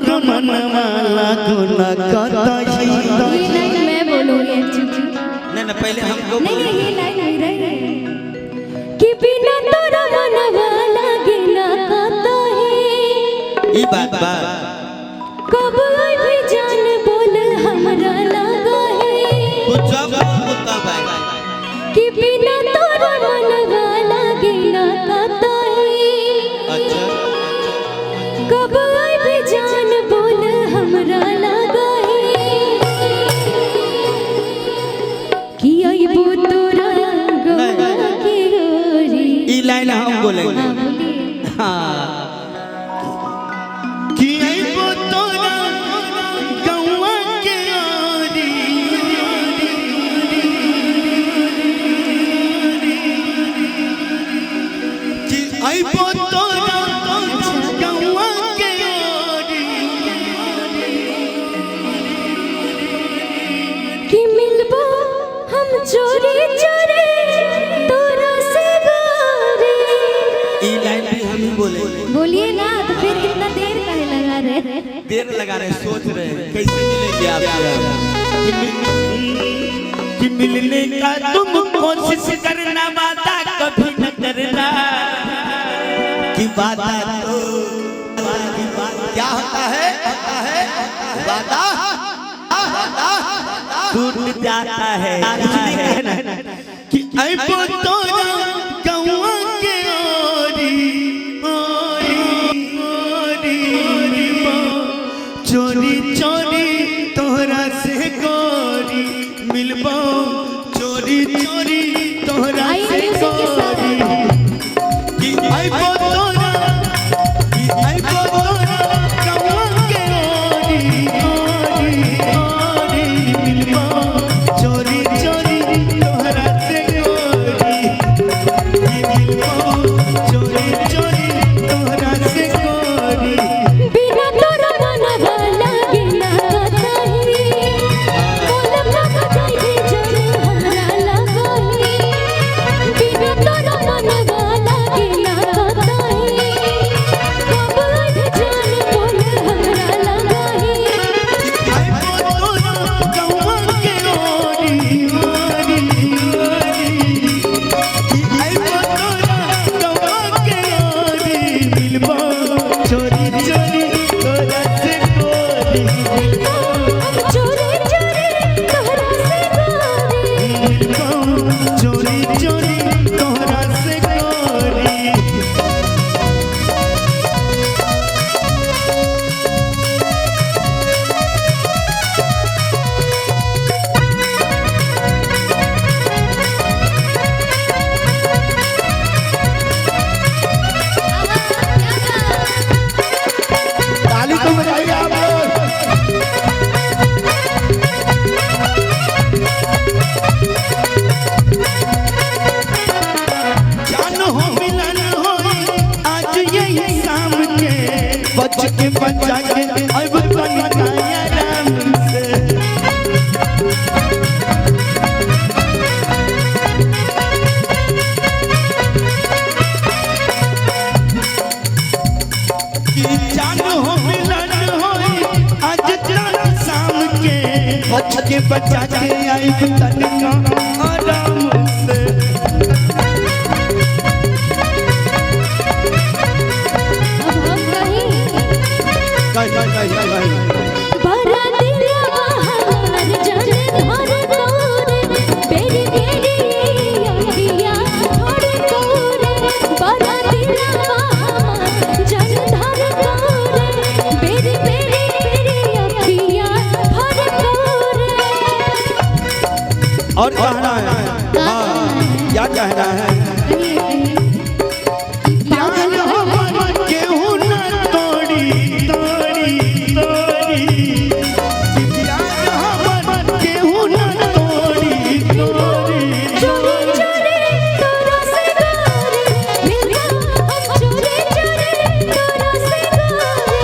तोर मनवा लागो ना कतई। ये लाइन मैं बोलूंगी नहीं पहले हमको नहीं ये लाइन मेरा है कि बिना तोरा मनवा लागे ना कतई। ई बात बा कब भी जान बोल हमरा लगा है कुछ जब तब है कि बिना तोरा मनवा लागे ना कतई। अच्छा कब भी जान बोल हमरा लगा है कि आइबो तोरा गवा के गोरी। ई लाइन हम बोलेंगे हाँ बोलिए। हाँ कि आइबो तोरा गौवा के ओरी। कि आइबो तोरा गौवा के ओरी। कि मिलबो हम चोरी चोरी तोरा से गोरी। ई लाइन भी हम ही बोलेंगे। बोलिए ना तो फिर कितना देर करे लगा रहे। देर लगा रहे सोच रहे हैं कैसे मिलेंगे आपसे। कि मिलने का तुम कोशिश करना वादा कभी न करना। कि वादा तो क्या होता है वादा टूट जाता है कि आइबो तोरा गौवा के ओरी। चोरी चोरी तोरा से गोरी मिलबो। चोरी चोरी तोरा से गोरी कि आइबो तोरा गौवा के ओरी मिलबो। चोरी चोरी तोरा से गोरी मिलबो। चोरी चोरी तोरा से गोरी। बिना तोरा मनवा लागे ना कतई। बोलब ना कतई जन हमरा लगा है। बिना तोरा मनवा लागे ना कतई। कब भी जान बोल हमरा लगा है। आइबो तोरा गौवा के ओरी। कि आइबो तोरा गौवा के ओरी मिलबो। चोरी चोरी तोरा से गोरी मिलबो। चोरी चोरी तोरा से गोरी। मिलबो। चोरी चोरी तोरा से गोरी। ताली तो बजाइए आप लोग। जान हो मिलन हो आज यही शाम के। बच के बचा के अब बनाया राम से। कि जान हो मिलन हो आज जान शाम के। बच के बचा के आई तनिका आराम से। अब हम कहीं बड़ा दिया हमार जान घर तोरे। बेरी बेरी अखिया थोड़े तोरे। बड़ा दिया हमार जान घर तोरे। बेरी बेरी अखिया थोड़े तोरे। और कहना है हाँ क्या कहना है प्यार हमर केहू न तोड़ी तोड़ी तोड़ी। कि प्यार हमर केहू न तोड़ी तोड़ी। चोरी चोरी तोरा से गोरी। मिलबो हम चोरी चोरी तोरा से गोरी।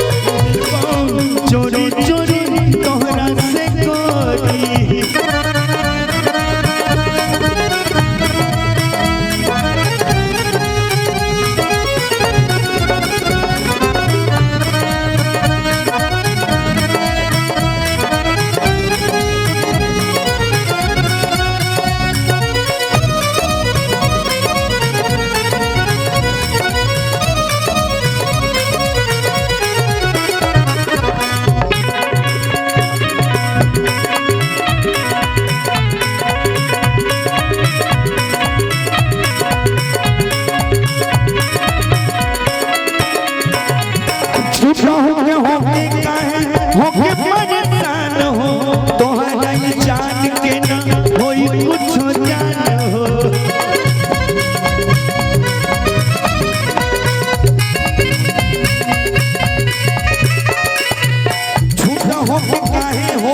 चोरी चोरी तोहरा से गोरी। के काहे हो के परेशान हो तोहरा ही जान के ना होई कुछ जान हो झूठा हो के काहे हो